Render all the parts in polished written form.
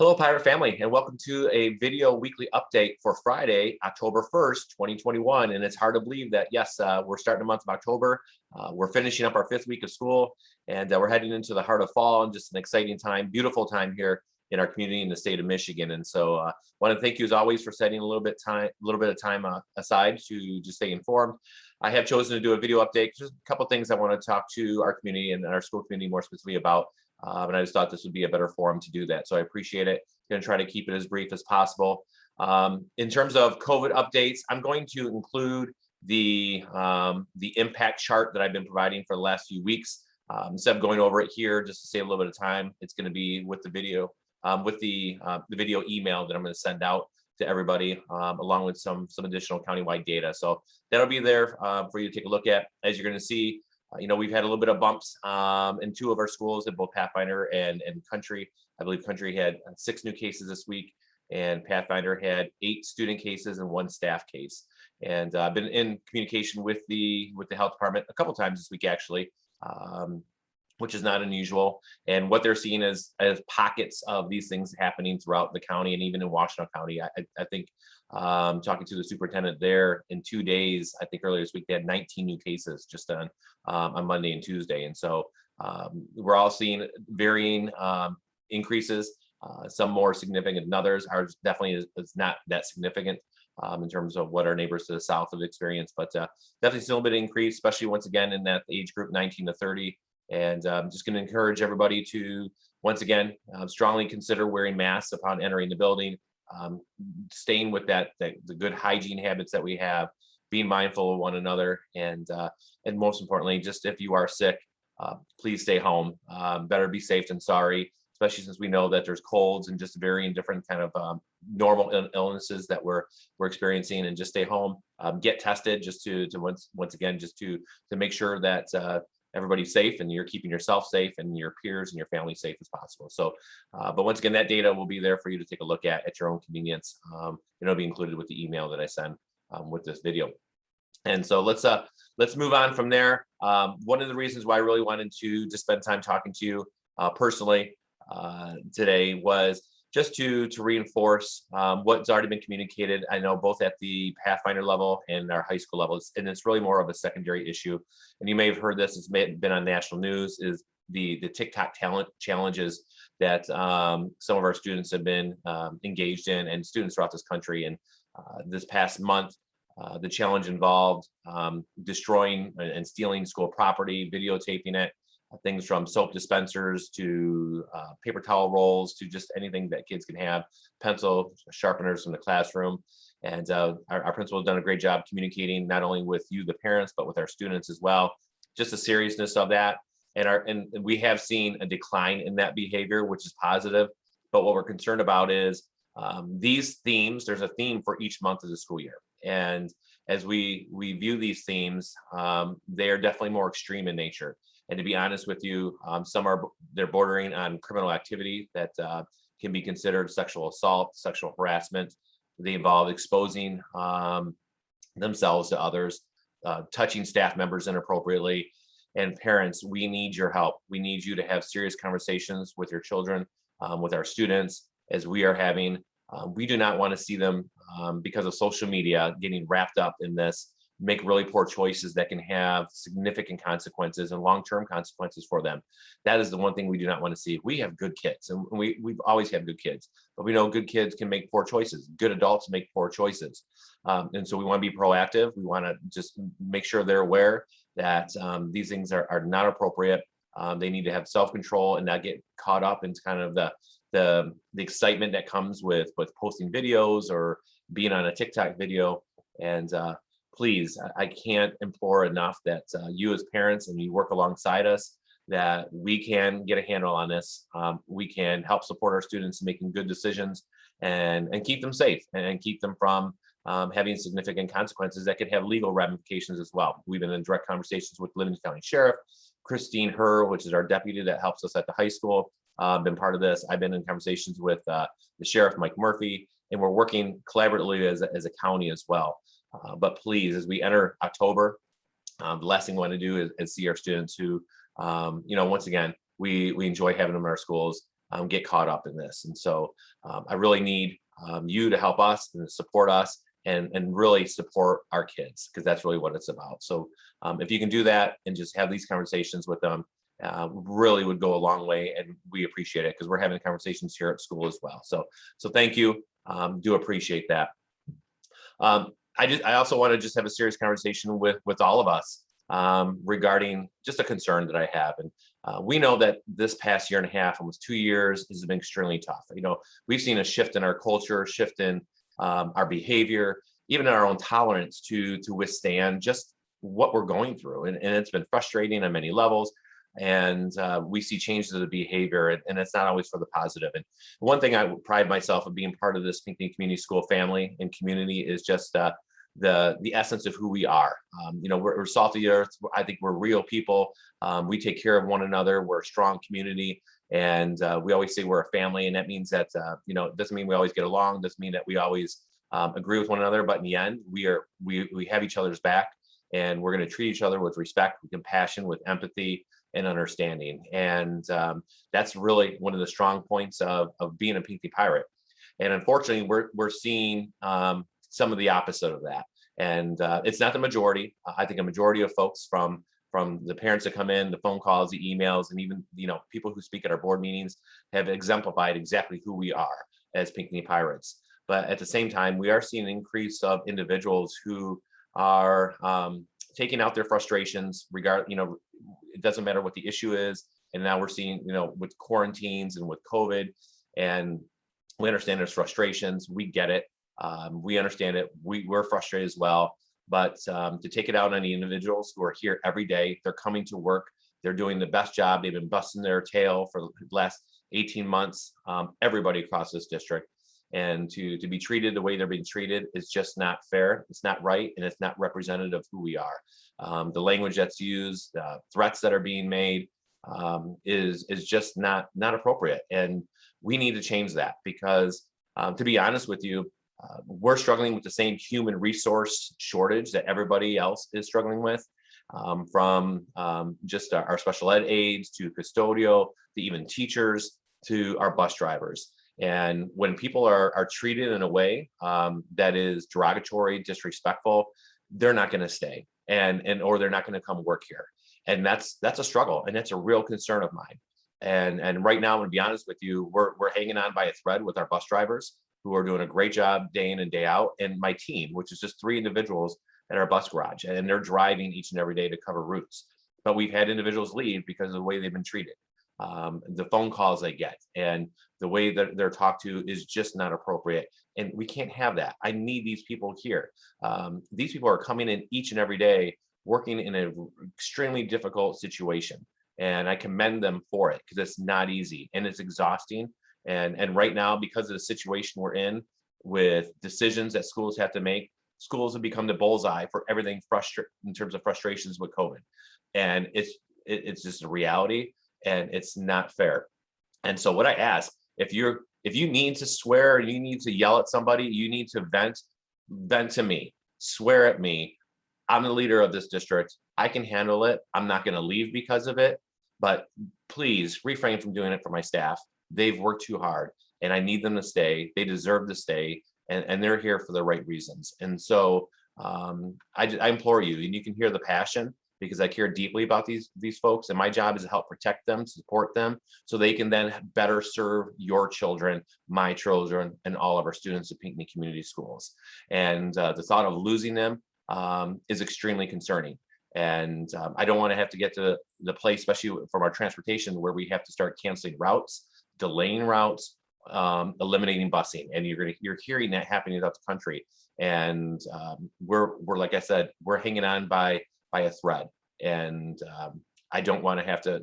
Hello, Pirate family, and welcome to a video weekly update for Friday, October 1st, 2021. And it's hard to believe that, yes, we're starting the month of October. We're finishing up our 5th week of school, and we're heading into the heart of fall and just an exciting time, beautiful time here in our community in the state of Michigan. And so I want to thank you as always for setting a little bit of time aside to just stay informed. I have chosen to do a video update, just a couple things I want to talk to our community and our school community more specifically about. And I just thought this would be a better forum to do that. So I appreciate it. Going to try to keep it as brief as possible. In terms of COVID updates, I'm going to include the impact chart that I've been providing for the last few weeks. Instead of going over it here, just to save a little bit of time, it's going to be with the video, the video email that I'm going to send out to everybody, along with some additional countywide data. So that'll be there for you to take a look at. As you're going to see, we've had a little bit of bumps in 2 of our schools in both Pathfinder and Country. I believe Country had 6 new cases this week, and Pathfinder had 8 student cases and 1 staff case. And I've been in communication with the health department a couple times this week, actually, which is not unusual. And what they're seeing is as pockets of these things happening throughout the county and even in Washtenaw County. I think talking to the superintendent there in 2 days, I think earlier this week, they had 19 new cases just on Monday and Tuesday. And so we're all seeing varying increases, some more significant than others. Ours definitely is not that significant in terms of what our neighbors to the south have experienced, but definitely still a bit of increase, especially once again in that age group 19 to 30. And I'm just going to encourage everybody to, once again, strongly consider wearing masks upon entering the building, staying with the good hygiene habits that we have, being mindful of one another, and most importantly, just if you are sick, please stay home. Better be safe than sorry, especially since we know that there's colds and just varying different kind of normal illnesses that we're experiencing, and just stay home. Get tested just to once again just to make sure that everybody's safe and you're keeping yourself safe and your peers and your family safe as possible. So, but once again, that data will be there for you to take a look at your own convenience. It'll be included with the email that I send with this video. And so let's move on from there. One of the reasons why I really wanted to just spend time talking to you personally today was just to reinforce what's already been communicated. I know both at the Pathfinder level and our high school levels, and it's really more of a secondary issue. And you may have heard this, it's been on national news, is the Tik Tok talent challenges that some of our students have been engaged in, and students throughout this country. And this past month, the challenge involved destroying and stealing school property, videotaping it, things from soap dispensers to paper towel rolls to just anything that kids can have, pencil sharpeners from the classroom. And our principal has done a great job communicating not only with you, the parents, but with our students as well, just the seriousness of that. And we have seen a decline in that behavior, which is positive. But what we're concerned about is these themes. There's a theme for each month of the school year. And as we view these themes, they are definitely more extreme in nature. And to be honest with you, they're bordering on criminal activity that can be considered sexual assault, sexual harassment. They involve exposing themselves to others, touching staff members inappropriately. And parents, we need your help. We need you to have serious conversations with your children, with our students, as we are having. We do not want to see them, because of social media, getting wrapped up in this, make really poor choices that can have significant consequences and long-term consequences for them. That is the one thing we do not want to see. We have good kids, and we've always had good kids, but we know good kids can make poor choices. Good adults make poor choices. And so we want to be proactive. We want to just make sure they're aware that these things are not appropriate. They need to have self-control and not get caught up in kind of the excitement that comes with posting videos or being on a TikTok video. And please, I can't implore enough that you as parents, and you work alongside us, that we can get a handle on this. We can help support our students in making good decisions and keep them safe and keep them from having significant consequences that could have legal ramifications as well. We've been in direct conversations with Livingston County Sheriff, Christine Herr, which is our deputy that helps us at the high school, been part of this. I've been in conversations with the sheriff, Mike Murphy, and we're working collaboratively as a county as well. But please, as we enter October, the last thing we want to do is see our students who, once again, we enjoy having them in our schools. get caught up in this. And so I really need you to help us and support us and really support our kids, because that's really what it's about. So if you can do that and just have these conversations with them, really would go a long way, and we appreciate it because we're having conversations here at school as well. So thank you. Do appreciate that. I also want to just have a serious conversation with all of us regarding just a concern that I have. And we know that this past year and a half, almost 2 years, has been extremely tough. We've seen a shift in our culture, shift in our behavior, even in our own tolerance to withstand just what we're going through. And it's been frustrating on many levels. And we see changes of the behavior, and it's not always for the positive. And one thing I pride myself of being part of this Pinckney Community School family and community is just the essence of who we are. We're salt of the earth. I think we're real people. We take care of one another. We're a strong community, and we always say we're a family. And that means that it doesn't mean we always get along. Doesn't mean that we always agree with one another. But in the end, we have each other's back, and we're going to treat each other with respect, with compassion, with empathy, and understanding. And that's really one of the strong points of being a Pinckney Pirate. And unfortunately, we're seeing some of the opposite of that. And it's not the majority. I think a majority of folks from the parents that come in, the phone calls, the emails, and even people who speak at our board meetings have exemplified exactly who we are as Pinckney Pirates. But at the same time, we are seeing an increase of individuals who are taking out their frustrations it doesn't matter what the issue is. And now we're seeing, with quarantines and with COVID, and we understand there's frustrations. We get it. We understand it. We're frustrated as well. But to take it out on the individuals who are here every day, they're coming to work. They're doing the best job. They've been busting their tail for the last 18 months, everybody across this district. And to be treated the way they're being treated is just not fair. It's not right, and it's not representative of who we are. The language that's used, threats that are being made, is just not appropriate. And we need to change that, because to be honest with you, we're struggling with the same human resource shortage that everybody else is struggling with, from just our special ed aides to custodial to even teachers to our bus drivers. And when people are treated in a way that is derogatory, disrespectful, they're not going to stay, or they're not going to come work here. And that's a struggle, and that's a real concern of mine. And right now, I'm going to be honest with you, we're hanging on by a thread with our bus drivers, who are doing a great job day in and day out, and my team, which is just 3 individuals at our bus garage, and they're driving each and every day to cover routes. But we've had individuals leave because of the way they've been treated. The phone calls they get and the way that they're talked to is just not appropriate. And we can't have that. I need these people here. These people are coming in each and every day, working in an extremely difficult situation. And I commend them for it, because it's not easy and it's exhausting. And right now, because of the situation we're in, with decisions that schools have to make, schools have become the bullseye for everything in terms of frustrations with COVID. And it's just a reality, and it's not fair. And so what I ask, if you need to swear, you need to yell at somebody, you need to vent to me, swear at me. I'm the leader of this district. I can handle it. I'm not going to leave because of it, but please refrain from doing it for my staff. They've worked too hard, and I need them to stay. They deserve to stay, and they're here for the right reasons. And so I implore you, and you can hear the passion, because I care deeply about these folks, and my job is to help protect them, support them, so they can then better serve your children, my children, and all of our students at Pinckney Community Schools. And the thought of losing them is extremely concerning. And I don't want to have to get to the place, especially from our transportation, where we have to start canceling routes, delaying routes, eliminating busing. And you're hearing that happening throughout the country. And we're like I said, we're hanging on by a thread. And I don't want to have to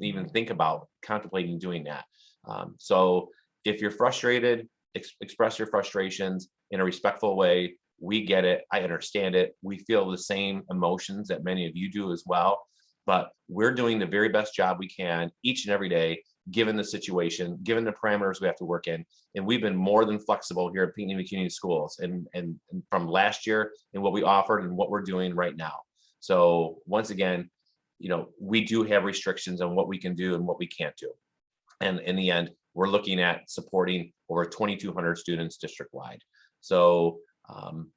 even think about contemplating doing that. So if you're frustrated, express your frustrations in a respectful way. We get it. I understand it. We feel the same emotions that many of you do as well. But we're doing the very best job we can each and every day, given the situation, given the parameters we have to work in. And we've been more than flexible here at Pinckney Community Schools, and from last year and what we offered and what we're doing right now. So once again, we do have restrictions on what we can do and what we can't do. And in the end, we're looking at supporting over 2,200 students district-wide. So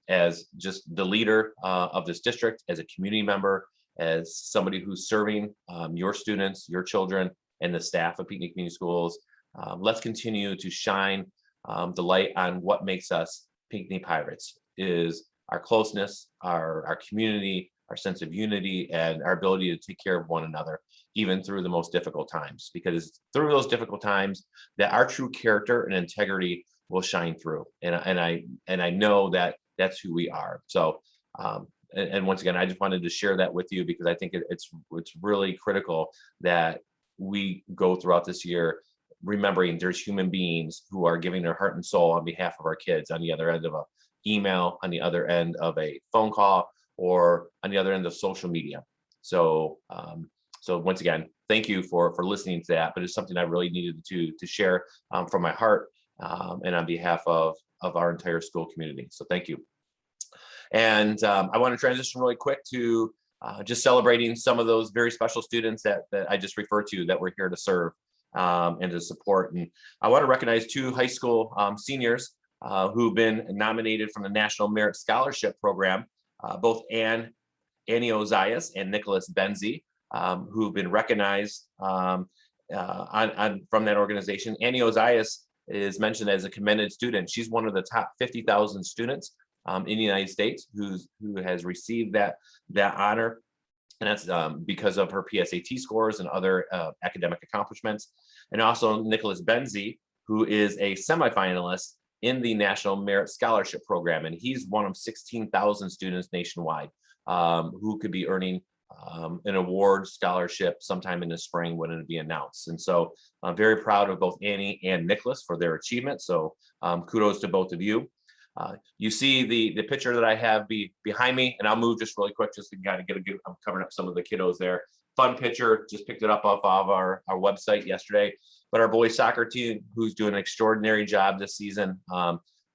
as just the leader of this district, as a community member, as somebody who's serving your students, your children, and the staff of Pinckney Community Schools, let's continue to shine the light on what makes us Pinckney Pirates, is our closeness, our community, our sense of unity, and our ability to take care of one another, even through the most difficult times. Because through those difficult times, that our true character and integrity will shine through. And I know that that's who we are. So, and once again, I just wanted to share that with you because I think it's really critical that we go throughout this year remembering there's human beings who are giving their heart and soul on behalf of our kids on the other end of an email, on the other end of a phone call, or on the other end of social media. So, so once again, thank you for listening to that. But it's something I really needed to share from my heart and on behalf of our entire school community. So thank you. And I want to transition really quick to just celebrating some of those very special students that I just referred to that we're here to serve and to support. And I want to recognize two high school seniors who've been nominated from the National Merit Scholarship Program, both Annie Ozias and Nicholas Benzie, who've been recognized from that organization. Annie Ozias is mentioned as a commended student. She's one of the top 50,000 students in the United States who has received that honor. And that's because of her PSAT scores and other academic accomplishments. And also Nicholas Benzie, who is a semifinalist in the National Merit Scholarship Program. And he's one of 16,000 students nationwide who could be earning an award scholarship sometime in the spring when it'll be announced. And so I'm very proud of both Annie and Nicholas for their achievement. So kudos to both of you. You see the picture that I have behind me, and I'll move just really quick just to kind of I'm covering up some of the kiddos there. Fun picture, just picked it up off of our website yesterday. But our boys soccer team, who's doing an extraordinary job this season,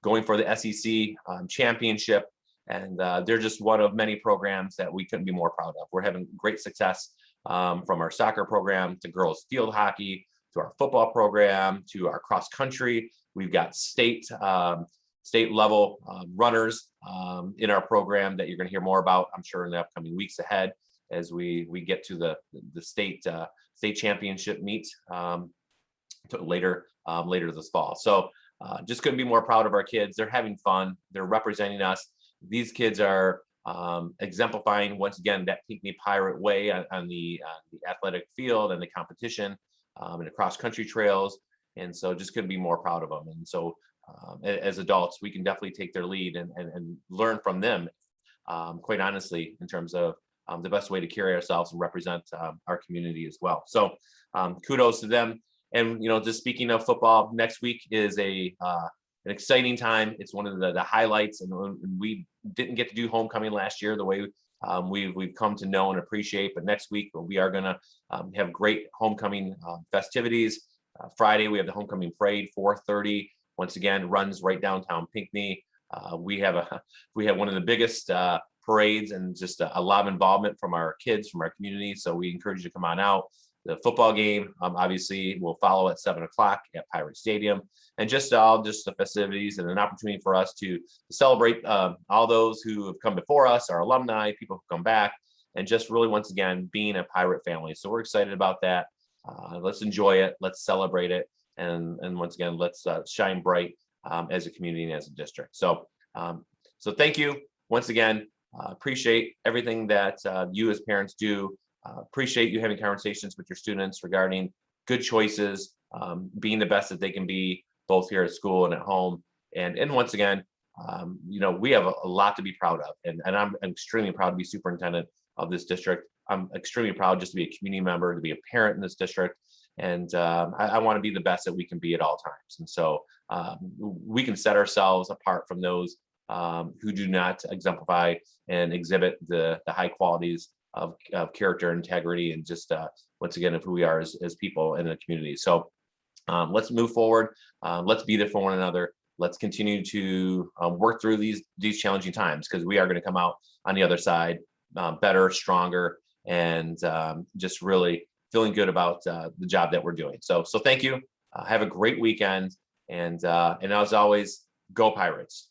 going for the SEC championship. And they're just one of many programs that we couldn't be more proud of. We're having great success from our soccer program to girls field hockey, to our football program, to our cross country. We've got state level runners in our program that you're going to hear more about, I'm sure, in the upcoming weeks ahead as we get to the state championship meet later this fall. So just couldn't be more proud of our kids. They're having fun. They're representing us. These kids are exemplifying once again that Pinckney Pirate way on the athletic field and the competition and the cross country trails. And so just couldn't be more proud of them. And so as adults, we can definitely take their lead and learn from them, quite honestly, in terms of the best way to carry ourselves and represent our community as well. So kudos to them. And, just speaking of football, next week is an exciting time. It's one of the highlights, and we didn't get to do homecoming last year the way we've come to know and appreciate. But next week we are going to have great homecoming festivities. Friday we have the homecoming parade, 4:30. Once again, runs right downtown Pinckney. We have one of the biggest parades and just a lot of involvement from our kids, from our community. So we encourage you to come on out. The football game, obviously, will follow at 7 o'clock at Pirate Stadium, and just the festivities and an opportunity for us to celebrate all those who have come before us, our alumni, people who come back, and just really, once again, being a Pirate family. So we're excited about that. Let's enjoy it. Let's celebrate it. And once again, let's shine bright as a community and as a district. So, so thank you once again. Appreciate everything that you as parents do. Appreciate you having conversations with your students regarding good choices, being the best that they can be, both here at school and at home. And once again, we have a lot to be proud of. And I'm extremely proud to be superintendent of this district. I'm extremely proud just to be a community member, to be a parent in this district. And I want to be the best that we can be at all times. And so we can set ourselves apart from those who do not exemplify and exhibit the high qualities of character, integrity, and just once again of who we are as people in the community. So let's move forward. Let's be there for one another. Let's continue to work through these challenging times, because we are going to come out on the other side better, stronger, and just really feeling good about the job that we're doing. So thank you. Have a great weekend. And as always, go Pirates.